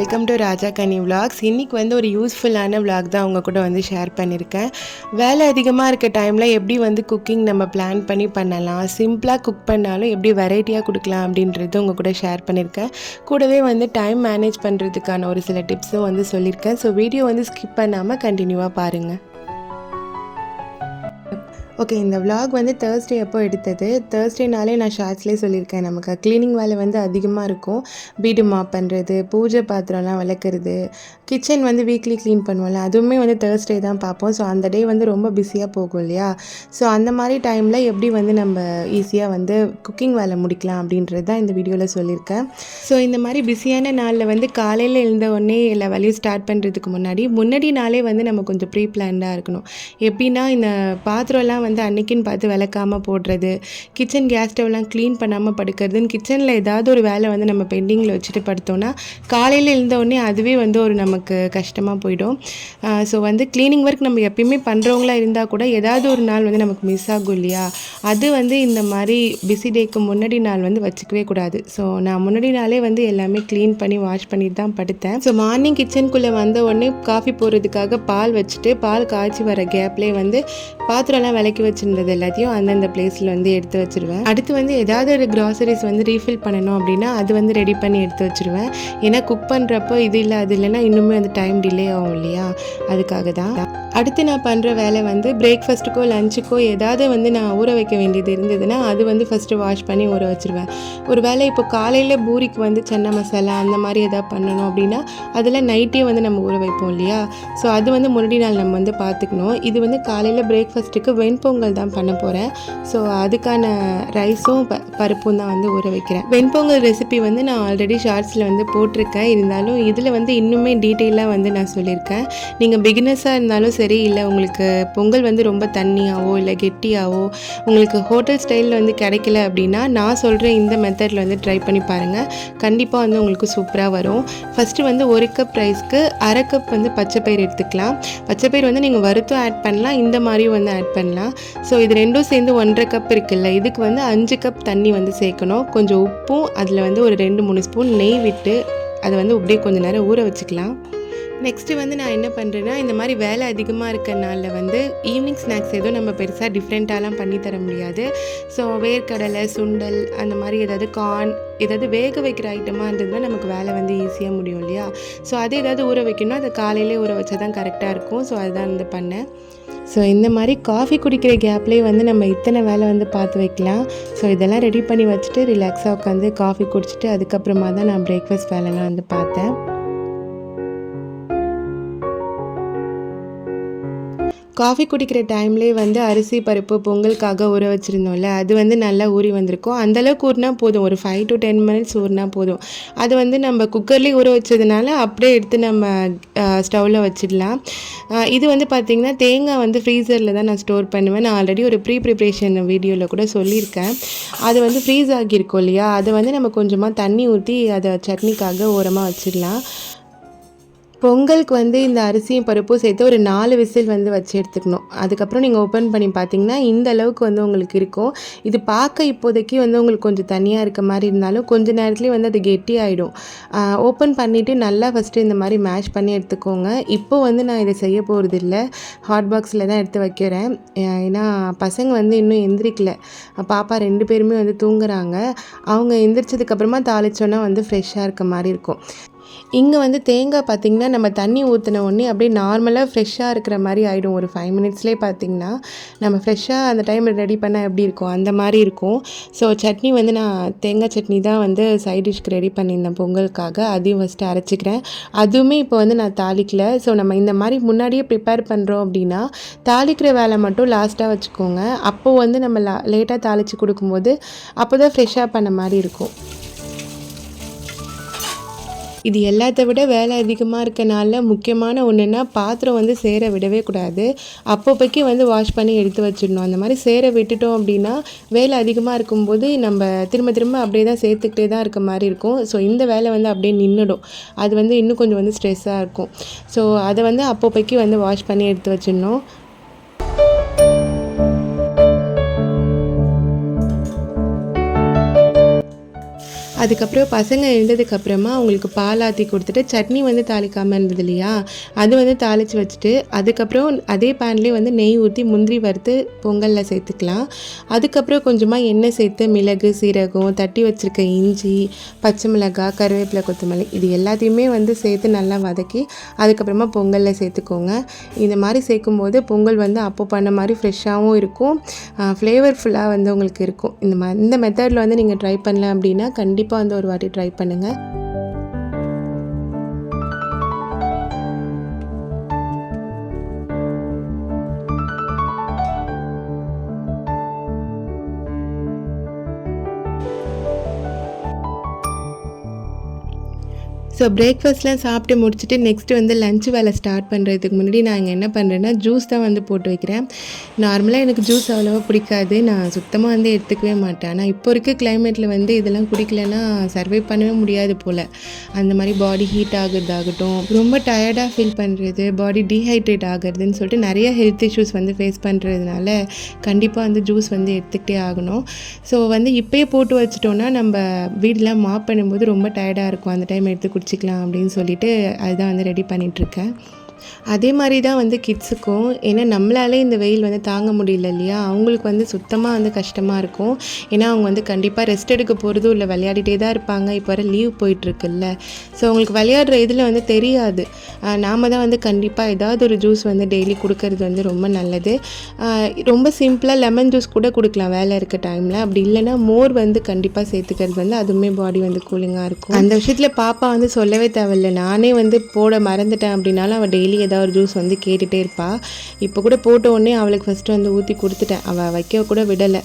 Welcome to Raja Ghani vlogs. இன்றைக்கி வந்து ஒரு யூஸ்ஃபுல்லான விலாக் தான் உங்கள் கூட வந்து ஷேர் பண்ணியிருக்கேன். வேலை அதிகமாக இருக்க டைமில் எப்படி வந்து குக்கிங் நம்ம பிளான் பண்ணி பண்ணலாம், சிம்பிளாக குக் பண்ணாலும் எப்படி வெரைட்டியாக கொடுக்கலாம் அப்படின்றது உங்கள் கூட ஷேர் பண்ணியிருக்கேன். கூடவே வந்து டைம் மேனேஜ் பண்ணுறதுக்கான ஒரு சில டிப்ஸும் வந்து சொல்லியிருக்கேன். ஸோ வீடியோ வந்து ஸ்கிப் பண்ணாமல் கண்டினியூவாக பாருங்கள். ஓகே, இந்த விலாக் வந்து தேர்ஸ்டே அப்போ எடுத்தது. தேர்ஸ்டேனாலே நான் ஷார்ட்ஸ்லேயே சொல்லியிருக்கேன், நமக்கு க்ளீனிங் வேலை வந்து அதிகமாக இருக்கும். வீடு மாப் பண்ணுறது, பூஜை பாத்திரம்லாம் விளக்குறது, கிச்சன் வந்து வீக்லி க்ளீன் பண்ணுவோம்ல, அதுவுமே வந்து தேர்ஸ்டே தான் பார்ப்போம். ஸோ அந்த டே வந்து ரொம்ப பிஸியாக போகும் இல்லையா. ஸோ அந்த மாதிரி டைமில் எப்படி வந்து நம்ம ஈஸியாக வந்து குக்கிங் வேலை முடிக்கலாம் அப்படின்றது தான் இந்த வீடியோவில் சொல்லியிருக்கேன். ஸோ இந்த மாதிரி பிஸியான நாளில் வந்து காலையில் எழுந்த உடனே எல்லா வேலையும் ஸ்டார்ட் பண்ணுறதுக்கு முன்னாடி நாளே வந்து நம்ம கொஞ்சம் ப்ரீ பிளான்டாக இருக்கணும். எப்படின்னா, இந்த பாத்திரம்லாம் வந்து அன்னைக்குன்னு பார்த்து விளக்காமல் போடுறது, கிச்சன் கேஸ் ஸ்டவ்லாம் க்ளீன் பண்ணாமல் படுக்கிறதுன்னு கிச்சனில் ஏதாவது ஒரு வேலை வந்து நம்ம பெண்டிங்கில் வச்சுட்டு படுத்தோன்னா காலையில் எழுந்தோடனே அதுவே வந்து ஒரு நமக்கு கஷ்டமாக போயிடும். ஸோ வந்து க்ளீனிங் ஒர்க் நம்ம எப்பயுமே பண்ணுறவங்களா இருந்தால் கூட ஏதாவது ஒரு நாள் வந்து நமக்கு மிஸ் ஆகும் இல்லையா. அது வந்து இந்த மாதிரி பிஸி டேக்கு முன்னாடி நாள் வந்து வச்சுக்கவே கூடாது. ஸோ நான் முன்னாடி நாளே வந்து எல்லாமே க்ளீன் பண்ணி வாஷ் பண்ணிட்டு தான் படுத்தேன். ஸோ மார்னிங் கிச்சனுக்குள்ளே வந்த உடனே காஃபி போடுறதுக்காக பால் வச்சுட்டு பால் காய்ச்சி வர கேப்லேயே வந்து பாத்திரம்லாம் விளக்கி வச்சுருந்தது எல்லாத்தையும் அந்தந்த பிளேஸில் வந்து எடுத்து வச்சுருவேன். அடுத்து வந்து ஏதாவது ஒரு க்ராசரிஸ் வந்து ரீஃபில் பண்ணணும் அப்படின்னா அது வந்து ரெடி பண்ணி எடுத்து வச்சுருவேன். ஏன்னா குக் பண்ணுறப்போ இது இல்லை அது இல்லைன்னா இன்னுமே வந்து டைம் டிலே ஆகும் இல்லையா, அதுக்காக தான். அடுத்து நான் பண்ணுற வேலை வந்து பிரேக்ஃபாஸ்ட்டுக்கோ லஞ்சுக்கோ ஏதாவது வந்து நான் ஊற வைக்க வேண்டியது இருந்ததுன்னா அது வந்து ஃபஸ்ட்டு வாஷ் பண்ணி ஊற வச்சுருவேன். ஒரு வேளை இப்போ காலையில் பூரிக்கு வந்து சன்னா மசாலா அந்த மாதிரி எதாவது பண்ணணும் அப்படின்னா அதில் நைட்டே வந்து நம்ம ஊற வைப்போம் இல்லையா. ஸோ அது வந்து முன்னாடி நாள் நம்ம வந்து பார்த்துக்கணும். இது வந்து காலையில் பிரேக்ஃபாஸ்ட்டுக்கு வெண்பொங்கல் தான் பண்ண போகிறேன். ஸோ அதுக்கான ரைஸும் பருப்பும் தான் வந்து ஊற வைக்கிறேன். வெண்பொங்கல் ரெசிபி வந்து நான் ஆல்ரெடி ஷார்ட்ஸில் வந்து போட்டிருக்கேன். இருந்தாலும் இதில் வந்து இன்னுமே டீட்டெயிலாக வந்து நான் சொல்லியிருக்கேன். நீங்கள் பிகினர்ஸாக இருந்தாலும் சரி, இல்லை உங்களுக்கு பொங்கல் வந்து ரொம்ப தண்ணியாவோ இல்லை கெட்டியாவோ உங்களுக்கு ஹோட்டல் ஸ்டைலில் வந்து கிடைக்கல அப்படின்னா நான் சொல்கிற இந்த மெத்தடில் வந்து ட்ரை பண்ணி பாருங்கள். கண்டிப்பாக வந்து உங்களுக்கு சூப்பராக வரும். ஃபஸ்ட்டு வந்து 1 கப் ரைஸ்க்கு 1/2 கப் வந்து பச்சைப்பயிறு எடுத்துக்கலாம். பச்சைப்பயிறு வந்து நீங்கள் வறுத்தும் ஆட் பண்ணலாம், இந்த மாதிரியும் வந்து ஆட் பண்ணலாம். ஸோ இது ரெண்டும் சேர்ந்து 1.5 கப் இருக்குல்ல, இதுக்கு வந்து 5 கப் தண்ணி வந்து சேர்க்கணும். கொஞ்சம் உப்பும் அதில் வந்து ஒரு 2-3 ஸ்பூன் நெய் விட்டு அதை வந்து அப்படியே கொஞ்சம் நேரம் ஊற வச்சுக்கலாம். நெக்ஸ்ட்டு வந்து நான் என்ன பண்ணுறேன்னா, இந்த மாதிரி வேலை அதிகமாக இருக்கிறனால வந்து ஈவினிங் ஸ்நாக்ஸ் எதுவும் நம்ம பெருசாக டிஃப்ரெண்ட்டாலாம் பண்ணி தர முடியாது. ஸோ வேர்க்கடலை, சுண்டல், அந்த மாதிரி ஏதாவது கார்ன், ஏதாவது வேக வைக்கிற ஐட்டமாக இருந்ததுன்னா நமக்கு வேலை வந்து ஈஸியாக முடியும் இல்லையா. ஸோ அது ஏதாவது ஊற வைக்கணும்னா அதை காலையிலே ஊற வச்சா தான் கரெக்டாக இருக்கும். ஸோ அதுதான் வந்து பண்ணேன். ஸோ இந்த மாதிரி காஃபி குடிக்கிற கேப்லேயே வந்து நம்ம இத்தனை வேலை வந்து பார்த்து வைக்கலாம். ஸோ இதெல்லாம் ரெடி பண்ணி வச்சுட்டு ரிலாக்ஸாக உட்காந்து காஃபி குடிச்சிட்டு அதுக்கப்புறமா தான் நான் பிரேக்ஃபாஸ்ட் வேலைலாம் வந்து பார்த்தேன். காஃபி குடிக்கிற டைம்லேயே வந்து அரிசி பருப்பு பொங்கலுக்காக ஊற வச்சுருந்தோம்ல, அது வந்து நல்லா ஊறி வந்திருக்கும். அந்தளவுக்கு ஊறினா போதும், ஒரு 5 to 10 minutes ஊறினா போதும். அது வந்து நம்ம குக்கர்லேயே ஊற வச்சதுனால அப்படியே எடுத்து நம்ம ஸ்டவ்வில் வச்சிடலாம். இது வந்து பார்த்திங்கன்னா தேங்காய் வந்து ஃப்ரீசரில் தான் நான் ஸ்டோர் பண்ணுவேன். நான் ஆல்ரெடி ஒரு ப்ரிப்ரேஷன் வீடியோவில் கூட சொல்லியிருக்கேன். அது வந்து ஃப்ரீஸ் ஆகியிருக்கும் இல்லையா, அதை வந்து நம்ம கொஞ்சமாக தண்ணி ஊற்றி அதை சட்னிக்காக ஓரமாக வச்சிடலாம். பொங்கலுக்கு வந்து இந்த அரிசியும் பருப்பும் சேர்த்து ஒரு 4 விசில் வந்து வச்சு எடுத்துக்கணும். அதுக்கப்புறம் நீங்கள் ஓப்பன் பண்ணி பார்த்தீங்கன்னா இந்த அளவுக்கு வந்து உங்களுக்கு இருக்கும். இது பார்க்க இப்போதைக்கு வந்து உங்களுக்கு கொஞ்சம் தனியாக இருக்க மாதிரி இருந்தாலும் கொஞ்சம் நேரத்துலேயே வந்து அது கெட்டி ஆகிடும். ஓப்பன் பண்ணிவிட்டு நல்லா ஃபஸ்ட்டு இந்த மாதிரி மேஷ் பண்ணி எடுத்துக்கோங்க. இப்போ வந்து நான் இதை செய்ய போகிறது இல்லை, ஹாட் பாக்ஸில் தான் எடுத்து வைக்கிறேன். ஏன்னா பசங்க வந்து இன்னும் எந்திரிக்கல, பாப்பா 2 பேருமே வந்து தூங்குறாங்க. அவங்க எந்திரிச்சதுக்கப்புறமா தாளிச்சோன்னா வந்து ஃப்ரெஷ்ஷாக இருக்க மாதிரி இருக்கும். இங்கே வந்து தேங்காய் பார்த்திங்கன்னா நம்ம தண்ணி ஊற்றின உடனே அப்படியே நார்மலாக ஃப்ரெஷ்ஷாக இருக்கிற மாதிரி ஆகிடும். ஒரு 5 minutesலேயே பார்த்திங்கன்னா நம்ம ஃப்ரெஷ்ஷாக அந்த டைம் ரெடி பண்ணால் எப்படி இருக்கும் அந்த மாதிரி இருக்கும். ஸோ சட்னி வந்து நான் தேங்காய் சட்னி தான் வந்து சைட் டிஷ்க்கு ரெடி பண்ணியிருந்தேன் பொங்கலுக்காக. அதையும் ஃபஸ்ட்டு அரைச்சிக்கிறேன். அதுவுமே இப்போ வந்து நான் தாளிக்கல. ஸோ நம்ம இந்த மாதிரி முன்னாடியே ப்ரிப்பேர் பண்ணுறோம் அப்படின்னா தாளிக்கிற வேலை மட்டும் லாஸ்ட்டாக வச்சுக்கோங்க. அப்போது வந்து நம்ம லேட்டாக தாளித்து கொடுக்கும்போது அப்போ தான் ஃப்ரெஷ்ஷாக பண்ண மாதிரி இருக்கும். இது எல்லாத்த விட வேலை அதிகமாக இருக்கனால முக்கியமான ஒன்றுன்னா பாத்திரம் வந்து சேர விடவே கூடாது. அப்பப்போக்கி வந்து வாஷ் பண்ணி எடுத்து வச்சிடணும். அந்த மாதிரி சேர விட்டுட்டோம் அப்படின்னா வேலை அதிகமாக இருக்கும்போது நம்ம திரும்ப அப்படியே தான் சேர்த்துக்கிட்டே தான் இருக்க மாதிரி இருக்கும். ஸோ இந்த வேலை வந்து அப்படியே நின்றுடும். அது வந்து இன்னும் கொஞ்சம் வந்து ஸ்ட்ரெஸ்ஸாக இருக்கும். ஸோ அதை வந்து அப்பப்போக்கி வந்து வாஷ் பண்ணி எடுத்து வச்சிடணும். அதுக்கப்புறம் பசங்க எழுந்ததுக்கப்புறமா அவங்களுக்கு பால் ஆற்றி கொடுத்துட்டு சட்னி வந்து தாளிக்காமல் இருந்தது இல்லையா, அது வந்து தாளித்து வச்சுட்டு அதுக்கப்புறம் அதே பேன்லேயே வந்து நெய் ஊற்றி முந்திரி வறுத்து பொங்கலில் சேர்த்துக்கலாம். அதுக்கப்புறம் கொஞ்சமாக எண்ணெய் சேர்த்து மிளகு, சீரகம், தட்டி வச்சுருக்க இஞ்சி, பச்சை மிளகாய், கருவேப்பிலை, கொத்தமல்லி இது எல்லாத்தையுமே வந்து சேர்த்து நல்லா வதக்கி அதுக்கப்புறமா பொங்கலில் சேர்த்துக்கோங்க. இந்த மாதிரி சேர்க்கும்போது பொங்கல் வந்து அப்போ பண்ண மாதிரி ஃப்ரெஷ்ஷாகவும் இருக்கும், ஃப்ளேவர்ஃபுல்லாக வந்து உங்களுக்கு இருக்கும். இந்த மெத்தடில் வந்து நீங்கள் ட்ரை பண்ணல அப்படின்னா கண்டிப்பாக வந்து ஒரு வாட்டி ட்ரை பண்ணுங்கள். ஸோ பிரேக்ஃபாஸ்ட்லாம் சாப்பிட்டு முடிச்சுட்டு நெக்ஸ்ட்டு வந்து லஞ்ச் வேலை ஸ்டார்ட் பண்ணுறதுக்கு முன்னாடி நான் இங்கே என்ன பண்ணுறேன்னா ஜூஸ் தான் வந்து போட்டு வைக்கிறேன். நார்மலாக எனக்கு ஜூஸ் அவ்வளோவா பிடிக்காது, நான் சுத்தமாக வந்து எடுத்துக்கவே மாட்டேன். ஆனால் இப்போ இருக்க கிளைமேட்டில் வந்து இதெல்லாம் குடிக்கலைன்னா சர்வை பண்ணவே முடியாது போல். அந்த மாதிரி பாடி ஹீட் ஆகுறதாகட்டும், ரொம்ப டயர்டாக ஃபீல் பண்ணுறது, பாடி டீஹைட்ரேட் ஆகுறதுன்னு சொல்லிட்டு நிறைய ஹெல்த் இஷ்யூஸ் வந்து ஃபேஸ் பண்ணுறதுனால கண்டிப்பாக வந்து ஜூஸ் வந்து எடுத்துக்கிட்டே ஆகணும். ஸோ வந்து இப்போயே போட்டு வச்சிட்டோன்னா நம்ம வீடெலாம் மாப் பண்ணும்போது ரொம்ப டயர்டாக இருக்கும், அந்த டைம் எடுத்து குடிச்சிக்கலாம் அப்படின்னு சொல்லிட்டு அதுதான் வந்து ரெடி பண்ணிகிட்ருக்கேன். அதே மாதிரி தான் வந்து கிட்ஸுக்கும், ஏன்னா நம்மளாலே இந்த வெயில் வந்து தாங்க முடியல இல்லையா, அவங்களுக்கு வந்து சுத்தமாக வந்து கஷ்டமாக இருக்கும். ஏன்னா அவங்க வந்து கண்டிப்பாக ரெஸ்ட் எடுக்க போகிறதும் இல்லை, விளையாடிட்டே தான் இருப்பாங்க. இப்போ வர லீவ் போயிட்டுருக்குல்ல, ஸோ அவங்களுக்கு விளையாடுற இதில் வந்து தெரியாது. நாம் தான் வந்து கண்டிப்பாக ஏதாவது ஒரு ஜூஸ் வந்து டெய்லி கொடுக்கறது வந்து ரொம்ப நல்லது. ரொம்ப சிம்பிளாக லெமன் ஜூஸ் கூட கொடுக்கலாம் வேலை இருக்க டைமில். அப்படி இல்லைன்னா மோர் வந்து கண்டிப்பாக சேர்த்துக்கிறது வந்து அதுவுமே பாடி வந்து கூலிங்காக இருக்கும். அந்த விஷயத்தில் பாப்பா வந்து சொல்லவே தேவையில்லை, நானே வந்து போட மறந்துட்டேன் அப்படின்னாலும் அவள் டெய்லி ஏதாவது ஒரு ஜூஸ் வந்து கேட்டுகிட்டே இருப்பாள். இப்போ கூட போட்ட உடனே அவளுக்கு ஃபஸ்ட்டு வந்து ஊற்றி கொடுத்துட்டேன், அவள் வைக்க கூட விடலை.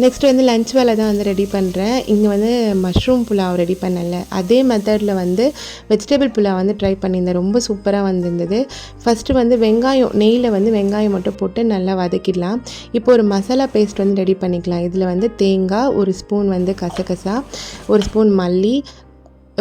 நெக்ஸ்ட்டு வந்து லஞ்ச் வேலை தான் வந்து ரெடி பண்ணுறேன். இங்கே வந்து மஷ்ரூம் புலாவ் ரெடி பண்ணல, அதே மெத்தடில் வந்து வெஜிடபிள் புலாவ் வந்து ட்ரை பண்ணியிருந்தேன், ரொம்ப சூப்பராக வந்திருந்தது. ஃபஸ்ட்டு வந்து வெங்காயம், நெய்யில் வந்து வெங்காயம் மட்டும் போட்டு நல்லா வதக்கிடலாம். இப்போ ஒரு மசாலா பேஸ்ட் வந்து ரெடி பண்ணிக்கலாம். இதில் வந்து தேங்காய், ஒரு ஸ்பூன் வந்து கசகசா, ஒரு ஸ்பூன் மல்லி,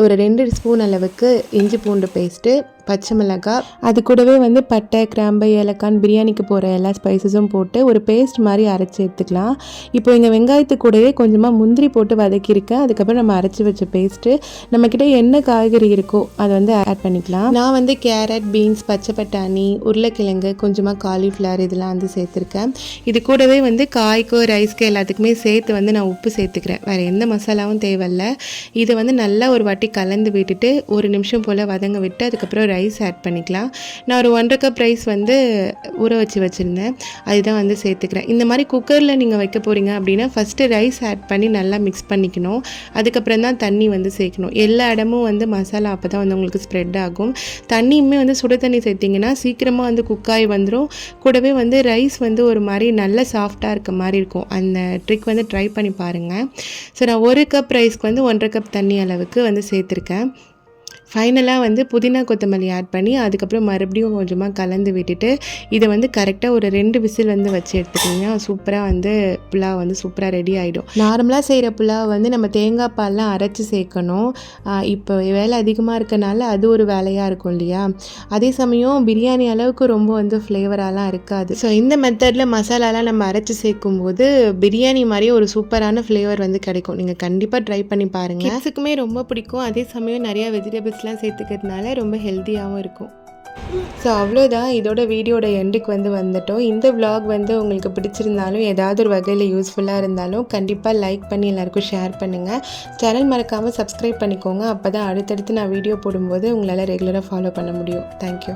ஒரு 2 ஸ்பூன் அளவுக்கு இஞ்சி பூண்டு பேஸ்ட்டு, பச்சை மிளகாய், அது கூடவே வந்து பட்டை, கிராம்பு, ஏலக்காய், பிரியாணிக்கு போகிற எல்லா ஸ்பைசஸும் போட்டு ஒரு பேஸ்ட் மாதிரி அரைச்சி எடுத்துக்கலாம். இப்போ இங்கே வெங்காயத்து கூடவே கொஞ்சமாக முந்திரி போட்டு வதக்கியிருக்கேன். அதுக்கப்புறம் நம்ம அரைச்சி வச்ச பேஸ்ட்டு, நம்மக்கிட்ட என்ன காய்கறி இருக்கோ அதை வந்து ஆட் பண்ணிக்கலாம். நான் வந்து கேரட், பீன்ஸ், பச்சை பட்டாணி, உருளைக்கிழங்கு, கொஞ்சமாக காலிஃப்ளவர் இதெல்லாம் வந்து சேர்த்துருக்கேன். இது கூடவே வந்து காய்க்கோ ரைஸ்க்கு எல்லாத்துக்குமே சேர்த்து வந்து நான் உப்பு சேர்த்துக்கிறேன், வேறு எந்த மசாலாவும் தேவையில்லை. இதை வந்து நல்லா ஒரு வாட்டி கலந்து விட்டுட்டு ஒரு நிமிஷம் போல் வதங்க விட்டு அதுக்கப்புறம் ரைஸ் ஆட் பண்ணிக்கலாம். நான் ஒரு 1.5 கப் ரைஸ் வந்து ஊற வச்சு வச்சுருந்தேன், அதுதான் வந்து சேர்த்துக்கிறேன். இந்த மாதிரி குக்கரில் நீங்கள் வைக்க போகிறீங்க அப்படின்னா ஃபஸ்ட்டு ரைஸ் ஆட் பண்ணி நல்லா மிக்ஸ் பண்ணிக்கணும், அதுக்கப்புறம் தான் தண்ணி வந்து சேர்க்கணும். எல்லா இடமும் வந்து மசாலா அப்போ தான் வந்து உங்களுக்கு ஸ்ப்ரெட் ஆகும். தண்ணியுமே வந்து சுடு தண்ணி சேர்த்திங்கன்னா சீக்கிரமாக வந்து குக்காய் வந்துடும். கூடவே வந்து ரைஸ் வந்து ஒரு மாதிரி நல்ல சாஃப்டாக இருக்க மாதிரி இருக்கும். அந்த ட்ரிக் வந்து ட்ரை பண்ணி பாருங்கள். ஸோ நான் 1 கப் ரைஸ்க்கு வந்து 1.5 கப் தண்ணி அளவுக்கு வந்து சேர்த்துருக்கேன். ஃபைனலாக வந்து புதினா கொத்தமல்லி ஆட் பண்ணி அதுக்கப்புறம் மறுபடியும் கொஞ்சமாக கலந்து விட்டுட்டு இதை வந்து கரெக்டாக ஒரு 2 விசில் வந்து வச்சு எடுத்துக்கிட்டிங்கன்னா சூப்பராக வந்து புலாவ் வந்து சூப்பராக ரெடி ஆகிடும். நார்மலாக செய்கிற புலாவ் வந்து நம்ம தேங்காய் பால்லாம் அரைச்சி சேர்க்கணும். இப்போ வேலை அதிகமாக இருக்கனால அது ஒரு வேலையாக இருக்கும் இல்லையா, அதே சமயம் பிரியாணி அளவுக்கு ரொம்ப வந்து ஃப்ளேவராலாம் இருக்காது. ஸோ இந்த மெத்தடில் மசாலாலாம் நம்ம அரைச்சி சேர்க்கும்போது பிரியாணி மாதிரியே ஒரு சூப்பரான ஃப்ளேவர் வந்து கிடைக்கும். நீங்கள் கண்டிப்பாக ட்ரை பண்ணி பாருங்கள், கிட்ஸுக்குமே ரொம்ப பிடிக்கும். அதே சமயம் நிறையா வெஜிடபிள்ஸ்லாம் சேர்த்துக்கிறதுனால ரொம்ப ஹெல்த்தியாகவும் இருக்கும். ஸோ அவ்வளோதான், இதோட வீடியோட எண்டுக்கு வந்து வந்துட்டோம். இந்த vlog வந்து உங்களுக்கு பிடிச்சிருந்தாலும் ஏதாவது ஒரு வகையில் யூஸ்ஃபுல்லாக இருந்தாலும் கண்டிப்பாக லைக் பண்ணி எல்லாருக்கும் ஷேர் பண்ணுங்கள். சேனல் மறக்காமல் சப்ஸ்கிரைப் பண்ணிக்கோங்க, அப்போ தான் அடுத்தடுத்து நான் வீடியோ போடும்போது உங்களால் ரெகுலராக ஃபாலோ பண்ண முடியும். தேங்க்யூ.